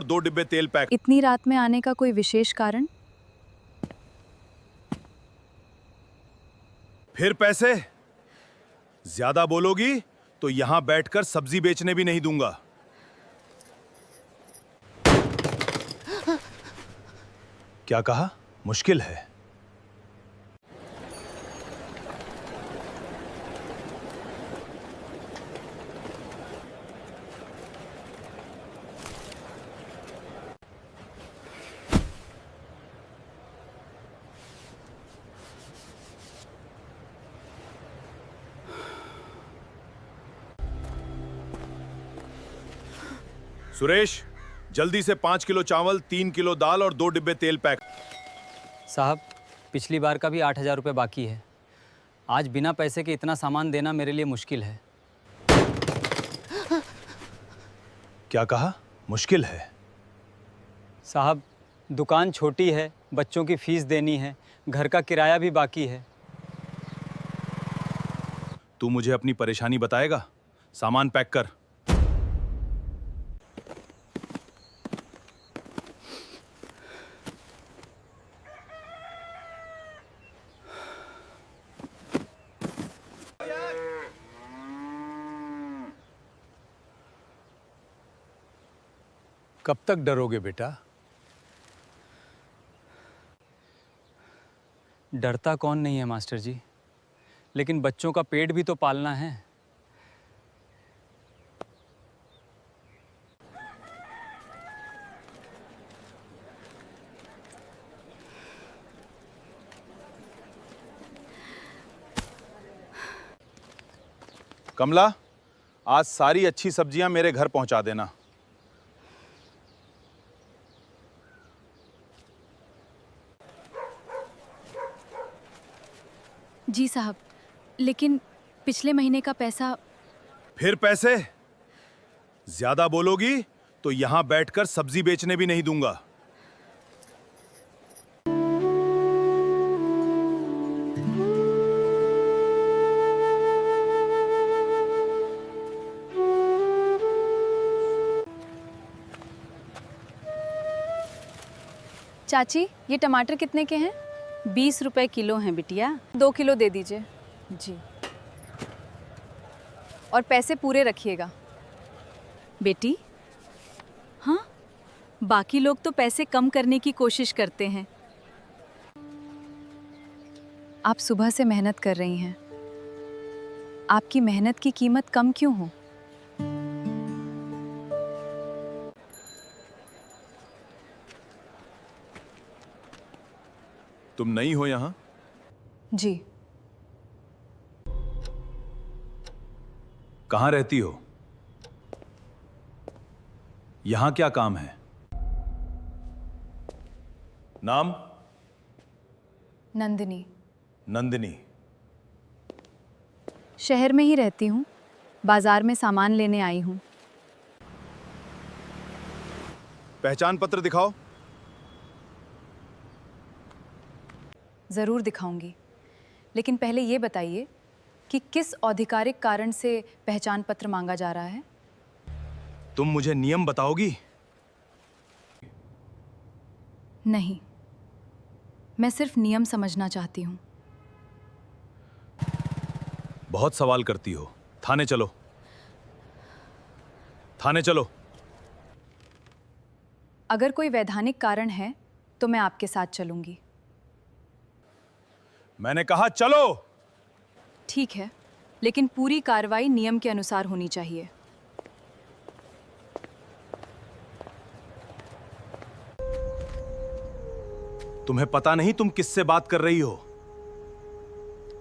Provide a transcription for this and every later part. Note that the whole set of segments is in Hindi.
2 डिब्बे तेल पैक। इतनी रात में आने का कोई विशेष कारण? फिर पैसे? ज्यादा बोलोगी तो यहां बैठकर सब्जी बेचने भी नहीं दूंगा। क्या कहा? मुश्किल है। सुरेश, जल्दी से 5 किलो चावल, 3 किलो दाल और 2 डिब्बे तेल पैक। साहब, पिछली बार का भी 8,000 रुपये बाकी है। आज बिना पैसे के इतना सामान देना मेरे लिए मुश्किल है। क्या कहा? मुश्किल है? साहब, दुकान छोटी है, बच्चों की फीस देनी है, घर का किराया भी बाकी है। तू मुझे अपनी परेशानी बताएगा? सामान पैक कर। कब तक डरोगे बेटा? डरता कौन नहीं है मास्टर जी, लेकिन बच्चों का पेट भी तो पालना है। कमला, आज सारी अच्छी सब्जियां मेरे घर पहुंचा देना। जी साहब, लेकिन पिछले महीने का पैसा। फिर पैसे? ज्यादा बोलोगी तो यहां बैठकर सब्जी बेचने भी नहीं दूंगा। चाची, ये टमाटर कितने के हैं? 20 रुपए किलो हैं बिटिया। 2 किलो दे दीजिए। जी। और पैसे पूरे रखिएगा। बेटी, हाँ, बाकी लोग तो पैसे कम करने की कोशिश करते हैं। आप सुबह से मेहनत कर रही हैं। आपकी मेहनत की कीमत कम क्यों हो? तुम नई हो यहां? जी। कहां रहती हो? यहां क्या काम है? नाम? नंदिनी। नंदिनी। शहर में ही रहती हूँ। बाजार में सामान लेने आई हूँ। पहचान पत्र दिखाओ। ज़रूर दिखाऊंगी, लेकिन पहले ये बताइए कि किस औधिकारिक कारण से पहचान पत्र मांगा जा रहा है? तुम मुझे नियम बताओगी? नहीं, मैं सिर्फ नियम समझना चाहती हूँ। बहुत सवाल करती हो। थाने चलो। थाने चलो। अगर कोई वैधानिक कारण है तो मैं आपके साथ चलूंगी। मैंने कहा चलो। ठीक है, लेकिन पूरी कार्रवाई नियम के अनुसार होनी चाहिए। तुम्हें पता नहीं तुम किससे बात कर रही हो?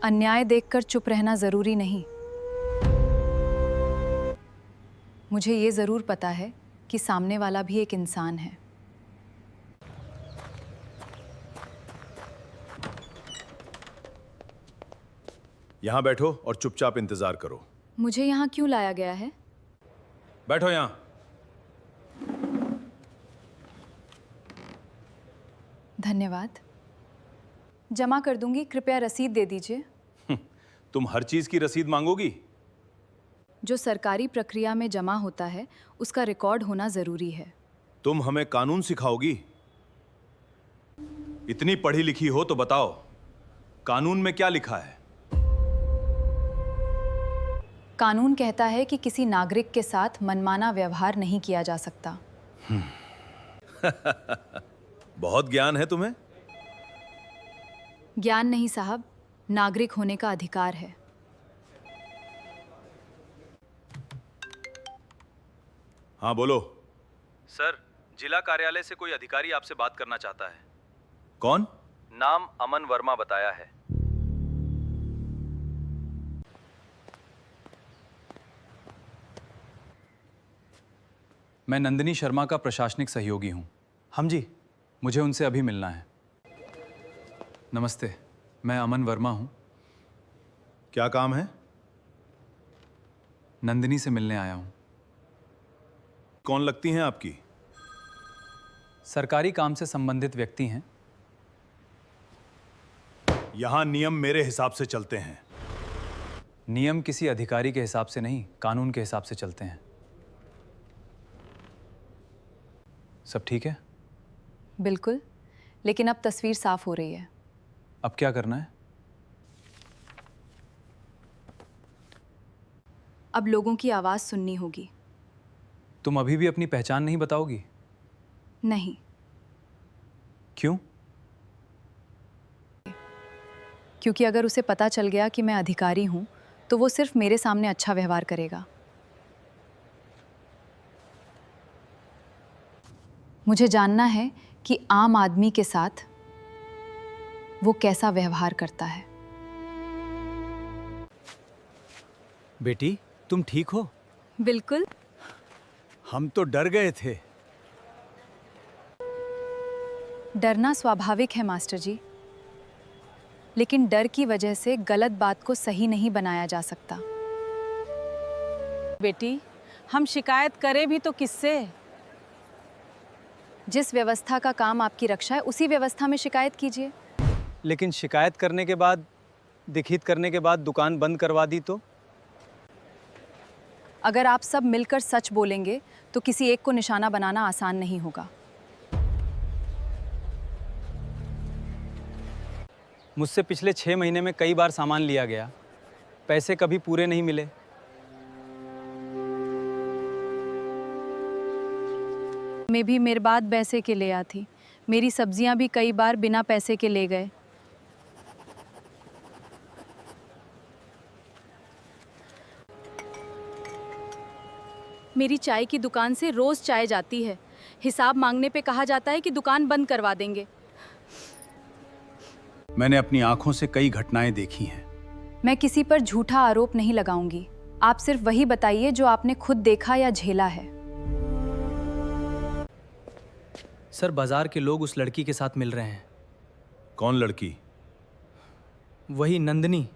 अन्याय देखकर चुप रहना जरूरी नहीं। मुझे ये जरूर पता है कि सामने वाला भी एक इंसान है। यहां बैठो और चुपचाप इंतजार करो। मुझे यहाँ क्यों लाया गया है? बैठो यहां। धन्यवाद। जमा कर दूंगी, कृपया रसीद दे दीजिए। तुम हर चीज की रसीद मांगोगी? जो सरकारी प्रक्रिया में जमा होता है उसका रिकॉर्ड होना ज़रूरी है। तुम हमें कानून सिखाओगी? इतनी पढ़ी लिखी हो तो बताओ, कानून में क्या लिखा है? कानून कहता है कि किसी नागरिक के साथ मनमाना व्यवहार नहीं किया जा सकता। बहुत ज्ञान है तुम्हें। ज्ञान नहीं साहब, नागरिक होने का अधिकार है। हाँ बोलो। सर, जिला कार्यालय से कोई अधिकारी आपसे बात करना चाहता है। कौन? नाम अमन वर्मा बताया है। मैं नंदिनी शर्मा का प्रशासनिक सहयोगी हूँ। हम जी, मुझे उनसे अभी मिलना है। नमस्ते, मैं अमन वर्मा हूँ। क्या काम है? नंदिनी से मिलने आया हूँ। कौन लगती हैं आपकी? सरकारी काम से संबंधित व्यक्ति हैं। यहां नियम मेरे हिसाब से चलते हैं। नियम किसी अधिकारी के हिसाब से नहीं, कानून के हिसाब से चलते हैं। सब ठीक है? बिल्कुल, लेकिन अब तस्वीर साफ हो रही है। अब क्या करना है? अब लोगों की आवाज़ सुननी होगी। तुम अभी भी अपनी पहचान नहीं बताओगी? नहीं, क्यों? क्योंकि अगर उसे पता चल गया कि मैं अधिकारी हूं, तो वो सिर्फ मेरे सामने अच्छा व्यवहार करेगा। मुझे जानना है कि आम आदमी के साथ वो कैसा व्यवहार करता है। बेटी, तुम ठीक हो? बिल्कुल। हम तो डर गए थे। डरना स्वाभाविक है मास्टर जी, लेकिन डर की वजह से गलत बात को सही नहीं बनाया जा सकता। बेटी, हम शिकायत करें भी तो किससे? जिस व्यवस्था का काम आपकी रक्षा है, उसी व्यवस्था में शिकायत कीजिए। लेकिन शिकायत करने के बाद, लिखित करने के बाद दुकान बंद करवा दी तो? अगर आप सब मिलकर सच बोलेंगे तो किसी एक को निशाना बनाना आसान नहीं होगा। मुझसे पिछले 6 महीने में कई बार सामान लिया गया, पैसे कभी पूरे नहीं मिले। मैं भी मेरे बाद पैसे के ले आती। मेरी सब्जियां भी कई बार बिना पैसे के ले गए। मेरी चाय की दुकान से रोज चाय जाती है। हिसाब मांगने पे कहा जाता है कि दुकान बंद करवा देंगे। मैंने अपनी आंखों से कई घटनाएं देखी हैं। मैं किसी पर झूठा आरोप नहीं लगाऊंगी। आप सिर्फ वही बताइए जो आपने खुद देखा या झेला है। सर, बाजार के लोग उस लड़की के साथ मिल रहे हैं। कौन लड़की? वही नंदिनी।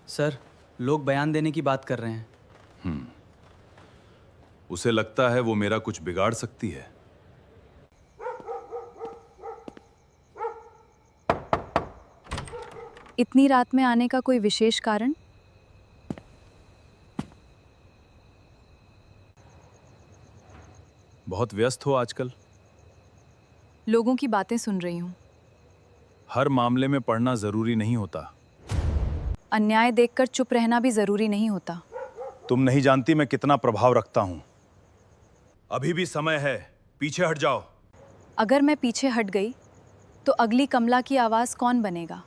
सर, लोग बयान देने की बात कर रहे हैं। उसे लगता है वो मेरा कुछ बिगाड़ सकती है। इतनी रात में आने का कोई विशेष कारण? बहुत व्यस्त हो आजकल। लोगों की बातें सुन रही हूँ। हर मामले में पढ़ना जरूरी नहीं होता। अन्याय देखकर चुप रहना भी जरूरी नहीं होता। तुम नहीं जानती मैं कितना प्रभाव रखता हूं। अभी भी समय है, पीछे हट जाओ। अगर मैं पीछे हट गई तो अगली कमला की आवाज कौन बनेगा?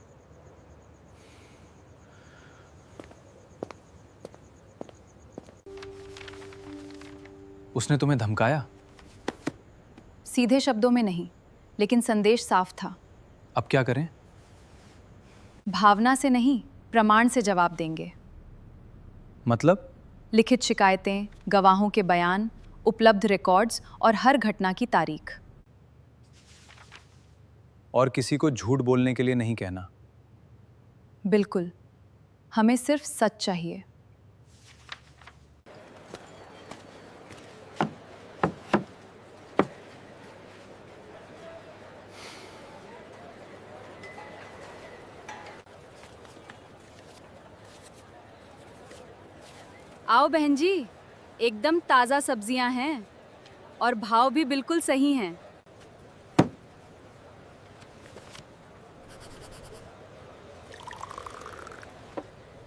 उसने तुम्हें धमकाया? सीधे शब्दों में नहीं, लेकिन संदेश साफ था। अब क्या करें? भावना से नहीं, प्रमाण से जवाब देंगे। मतलब? लिखित शिकायतें, गवाहों के बयान, उपलब्ध रिकॉर्ड्स और हर घटना की तारीख। और किसी को झूठ बोलने के लिए नहीं कहना। बिल्कुल, हमें सिर्फ सच चाहिए। आओ बहन जी, एकदम ताज़ा सब्जियां हैं और भाव भी बिल्कुल सही हैं।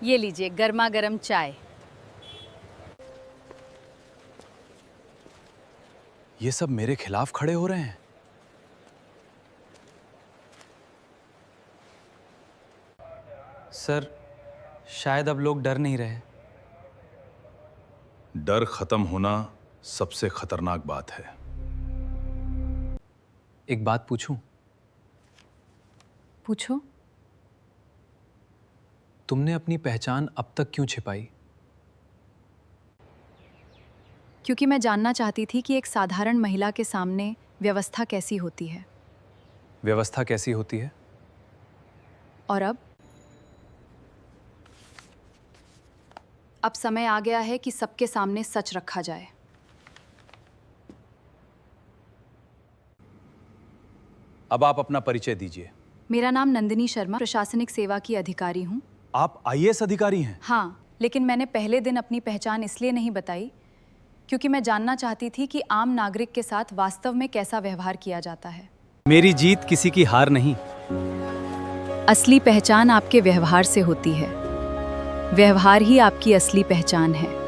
ये लीजिए गर्मा गर्म चाय। ये सब मेरे खिलाफ खड़े हो रहे हैं। सर, शायद अब लोग डर नहीं रहे। डर खत्म होना सबसे खतरनाक बात है। एक बात पूछूं? पूछो। तुमने अपनी पहचान अब तक क्यों छिपाई? क्योंकि मैं जानना चाहती थी कि एक साधारण महिला के सामने व्यवस्था कैसी होती है। व्यवस्था कैसी होती है? और अब समय आ गया है कि सबके सामने सच रखा जाए। अब आप अपना परिचय दीजिए। मेरा नाम नंदिनी शर्मा, प्रशासनिक सेवा की अधिकारी हूँ। आप आईएएस अधिकारी हैं? हाँ, लेकिन मैंने पहले दिन अपनी पहचान इसलिए नहीं बताई क्योंकि मैं जानना चाहती थी कि आम नागरिक के साथ वास्तव में कैसा व्यवहार किया जाता है। मेरी जीत किसी की हार नहीं। असली पहचान आपके व्यवहार से होती है। व्यवहार ही आपकी असली पहचान है।